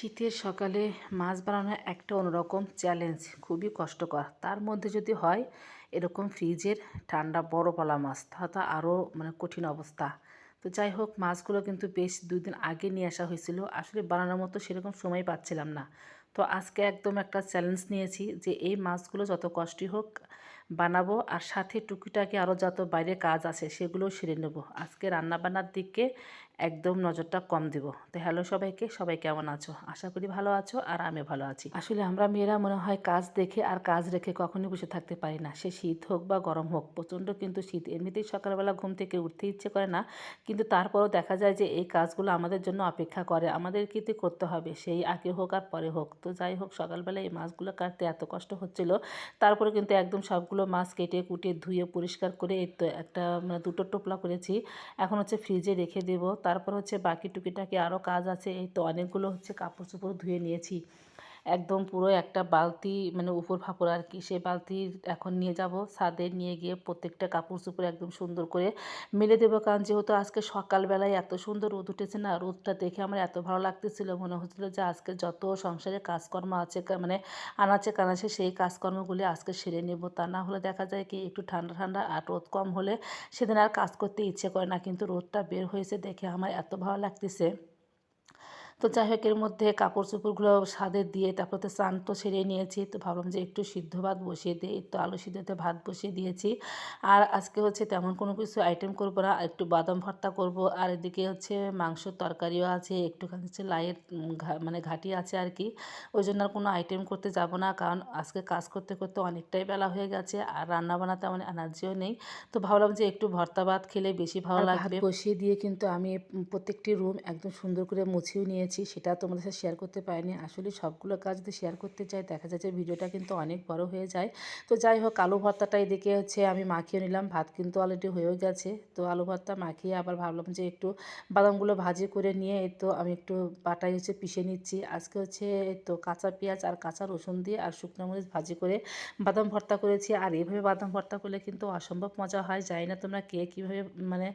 শীতের সকালে মাছ বানানো একটা অন্যরকম চ্যালেঞ্জ, খুবই কষ্টকর। তার মধ্যে যদি হয় এরকম ফ্রিজের ঠান্ডা বরফওয়ালা মাছ, তাহলে তো আরও কঠিন অবস্থা। তো যাই হোক, মাছগুলো কিন্তু বেশ 2 দিন আগে নিয়ে আসা হয়েছিল। আসলে বানানোর মতো সেরকম সময় পাচ্ছিলাম না। তো আজকে একদম একটা চ্যালেঞ্জ নিয়েছি যে এই মাছগুলো যত কষ্টই হোক বানাবো, আর সাথে টুকিটাকি আরও যত বাইরে কাজ আছে সেগুলোও সেরে নেব। আজকে রান্নাবান্নার দিকে একদম নজরটা কম দেব। তো হ্যালো সবাইকে, সবাই কেমন আছো? আশা করি ভালো আছো, আর আমি ভালো আছি। আসলে আমরা মেয়েরা মনে হয় কাজ দেখে আর কাজ রেখে কখনোই বসে থাকতে পারি না। সে শীত হোক বা গরম হোক, প্রচণ্ড কিন্তু শীত, এমনিতেই সকালবেলা ঘুম থেকে উঠতে ইচ্ছে করে না, কিন্তু তারপরও দেখা যায় যে এই কাজগুলো আমাদের জন্য অপেক্ষা করে, আমাদের কিন্তু করতে হবে, সেই আগে হোক আর পরে হোক। তো যাই হোক, সকালবেলা এই মাছগুলো কাটতে এত কষ্ট হচ্ছিল, তারপরে কিন্তু একদম সবগুলো মাছ কেটে কুটে ধুয়ে পরিষ্কার করে এই তো একটা দুটো টোপলা করেছি। এখন হচ্ছে ফ্রিজে রেখে দেব। তারপর হচ্ছে বাকি টুকিটাকি আরও কাজ আছে। এই তো অনেকগুলো হচ্ছে কাপড় চোপড় ধুয়ে নিয়েছি, একদম পুরো একটা বালতি, উপর ফাপড় আর কি। সেই বালতি এখন নিয়ে যাব ছাদে, নিয়ে গিয়ে প্রত্যেকটা কাপড় চোপড় একদম সুন্দর করে মেলে দেবো। কারণ যেহেতু আজকে সকালবেলায় এত সুন্দর রোদ উঠেছে না, রোদটা দেখে আমার এত ভালো লাগতেছিল, মনে হচ্ছিলো যে আজকে যত সংসারে কাজকর্ম আছে, আনাচে কানাচে, সেই কাজকর্মগুলি আজকে সেরে নেব। তা না হলে দেখা যায় কি, একটু ঠান্ডা ঠান্ডা আর রোদ কম হলে সেদিন আর কাজ করতে ইচ্ছে করে না, কিন্তু রোদটা বের হয়েছে দেখে আমার এত ভালো লাগতেছে। তো যাই হোক, এর মধ্যে কাপড় চোপড়গুলো ছাদে দিয়ে তারপর তো স্নান তো সেরে নিয়েছি। তো ভাবলাম যে একটু সিদ্ধ ভাত বসিয়ে দিই, তো আলু সিদ্ধতে ভাত বসিয়ে দিয়েছি। আর আজকে হচ্ছে তেমন কোনো কিছু আইটেম করবো না, একটু বাদাম ভর্তা করব, আর এদিকে হচ্ছে মাংসর তরকারিও আছে, একটুখানি হচ্ছে লাইয়ের ঘাটি আছে আর কি। ওই জন্য আর কোনো আইটেম করতে যাব না, কারণ আজকে কাজ করতে করতে অনেকটাই বেলা হয়ে গেছে, আর রান্না বান্নাতে আমার এনার্জিও নেই। তো ভাবলাম যে একটু ভর্তা ভাত খেলে বেশি ভালো লাগবে। ভাত বসিয়ে দিয়ে কিন্তু আমি প্রত্যেকটি রুম একদম সুন্দর করে মুছেও নিয়েছি, সেটা তোমাদের সাথে শেয়ার করতে পারিনি। আসলে সবগুলো কাজ যদি শেয়ার করতে চাই, দেখা যায় যে ভিডিওটা কিন্তু অনেক বড় হয়ে যায়। তো যাই হোক, আলু ভর্তাটা এদিকে হচ্ছে আমি মাখিয়ে নিলাম, ভাত কিন্তু অলরেডি হয়েও গেছে। তো আলু ভর্তা মাখিয়ে আবার ভাবলাম যে একটু বাদামগুলো ভাজি করে নিয়ে এই তো আমি একটু পাটায় হচ্ছে পিষে নিচ্ছি। আজকে হচ্ছে এই তো কাঁচা পেঁয়াজ আর কাঁচা রসুন দিয়ে আর শুকনো মরিচ ভাজি করে বাদাম ভর্তা করেছি। আর এইভাবে বাদাম ভর্তা করলে কিন্তু অসম্ভব মজা হয়। জানি না তোমরা কে কীভাবে মানে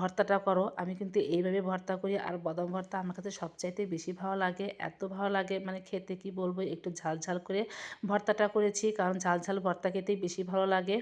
ভর্তাটা করো, আমি কিন্তু এইভাবে ভর্তা করি। আর বাদাম ভর্তা আমার কাছে সবচাইতে বেশি ভালো লাগে, এত ভালো লাগে খেতে কি বলবো। একটু ঝাল ঝাল করে ভর্তাটা করেছি, কারণ ঝাল ঝাল ভর্তা খেতেই বেশি ভালো লাগে।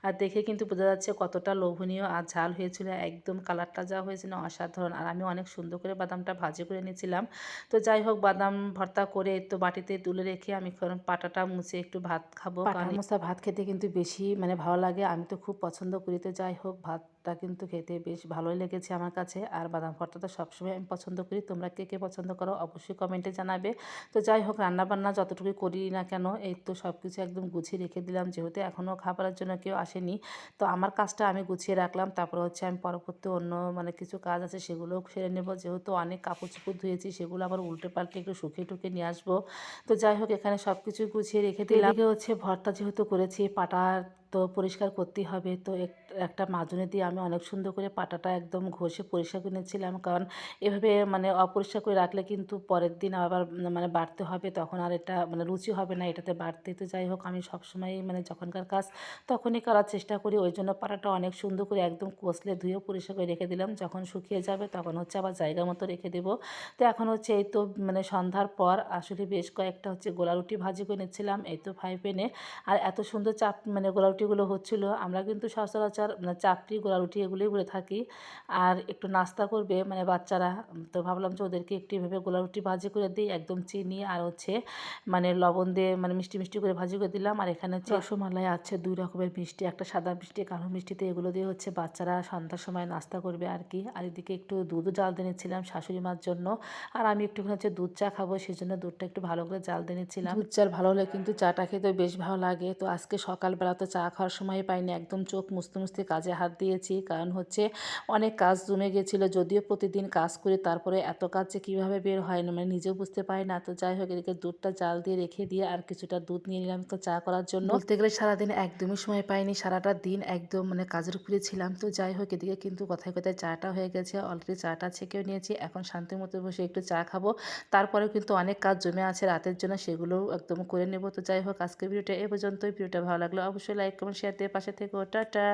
আর দেখে কিন্তু বোঝা যাচ্ছে কতটা লোভনীয় আর ঝাল হয়েছিল, একদম কালারটা যা হয়েছিল অসাধারণ। আর আমি অনেক সুন্দর করে বাদামটা ভাজি করে নিয়েছিলাম। তো যাই হোক, বাদাম ভর্তা করে তো বাটিতে তুলে রেখে আমি পাটাটা মুছে একটু ভাত খাবো। পাটা মোছা ভাত খেতে কিন্তু বেশি ভালো লাগে, আমি তো খুব পছন্দ করি। তো যাই হোক, ভাতটা কিন্তু খেতে বেশ ভালোই লেগেছে আমার কাছে। আর বাদাম ভর্তা তো সবসময় আমি পছন্দ করি। তোমরা কে কে পছন্দ করো অবশ্যই কমেন্টে জানাবে। তো যাই হোক, রান্নাবান্না যতটুকু করি না কেন, এই তো সব কিছু একদম গুছিয়ে রেখে দিলাম, যেহেতু এখনও খাবারের জন্য কেউ আসেনি। তো আমার কাজটা আমি গুছিয়ে রাখলাম, তারপর হচ্ছে আমি পরবর্তী অন্য কিছু কাজ আছে সেগুলোও সেরে নেব। যেহেতু অনেক কাপড় চোপড় ধুয়েছি, সেগুলো আবার উল্টে পাল্টে একটু শুকিয়ে টুকিয়ে নিয়ে আসবো। তো যাই হোক, এখানে সব কিছু গুছিয়ে রেখে দিলাম। এদিকে হচ্ছে ভর্তা যেহেতু করেছি, পাটা তো পরিষ্কার করতেই হবে। তো একটা মাজনি দিয়ে আমি অনেক সুন্দর করে পাটাটা একদম ঘষে পরিষ্কার করে নিয়েছিলাম, কারণ এভাবে অপরিষ্কার করে রাখলে কিন্তু পরের দিন আবার বাড়তে হবে, তখন আর এটা রুচি হবে না এটাতে বাড়তে। তো যাই হোক, আমি সবসময় যখনকার কাজ তখনই করার চেষ্টা করি। ওই জন্য পাটাটা অনেক সুন্দর করে একদম কষলে ধুয়ে পরিষ্কার করে রেখে দিলাম। যখন শুকিয়ে যাবে তখন হচ্ছে আবার জায়গা মতো রেখে দেবো। তো এখন হচ্ছে এই তো সন্ধ্যার পর আসলে বেশ কয়েকটা হচ্ছে গোলা রুটি ভাজি করে নিচ্ছিলাম, এই তো ফ্রাই প্যানে। আর এত সুন্দর চাপ গোলা রুটিগুলো হচ্ছিলো। আমরা কিন্তু সচরাচর চাপটি গোলা রুটি এগুলোই বলে থাকি। আর একটু নাস্তা করবে বাচ্চারা, তো ভাবলাম যে ওদেরকে একটু এভাবে গোলা রুটি ভাজি করে দিই, একদম চিনি আর হচ্ছে লবণ দিয়ে মিষ্টি মিষ্টি করে ভাজি করে দিলাম। আর এখানে হচ্ছে রসমালাই আছে, 2 রকমের মিষ্টি, একটা সাদা মিষ্টি, কালো মিষ্টিতে, এগুলো দিয়ে হচ্ছে বাচ্চারা সন্ধ্যার সময় নাস্তা করবে আর কি। আর এদিকে একটু দুধও জাল দিয়ে নিচ্ছিলাম শাশুড়ি মার জন্য। আর আমি একটুখানি হচ্ছে দুধ চা খাবো, সেই জন্য দুধটা একটু ভালো করে জাল দিয়ে নিচ্ছিলাম। দুধ চা ভালো হলে কিন্তু চাটা খেতে বেশ ভালো লাগে। তো আজকে সকালবেলা তো চা খাওয়ার সময় পাইনি, একদম চোখ মুছতে মুছতে কাজে হাত দিয়েছি, কারণ হচ্ছে অনেক কাজ জমে গেছিলো। যদিও প্রতিদিন কাজ করি, তারপরে এত কাজ যে কীভাবে বের হয় না নিজেও বুঝতে পারি না। তো যাই হোক, এদিকে দুধটা জাল দিয়ে রেখে দিয়ে আর কিছুটা দুধ নিয়ে নিলাম তো চা করার জন্য। বলতে গেলে সারাদিন একদমই সময় পাইনি, সারাটা দিন একদম কাজের উপরে ছিলাম। তো যাই হোক, এদিকে কিন্তু কথায় কথায় চাটা হয়ে গেছে, অলরেডি চাটা ছেঁকেও নিয়েছি। এখন শান্তি মতো বসে একটু চা খাবো। তারপরেও কিন্তু অনেক কাজ জমে আছে রাতের জন্য, সেগুলোও একদম করে নেব। তো যাই হোক, আজকের ভিডিওটা এ পর্যন্তই। ভিডিওটা ভালো লাগলো অবশ্যই লাইক কমেন্ট শেয়ার দিয়ে পাশে থেকো। টাটা।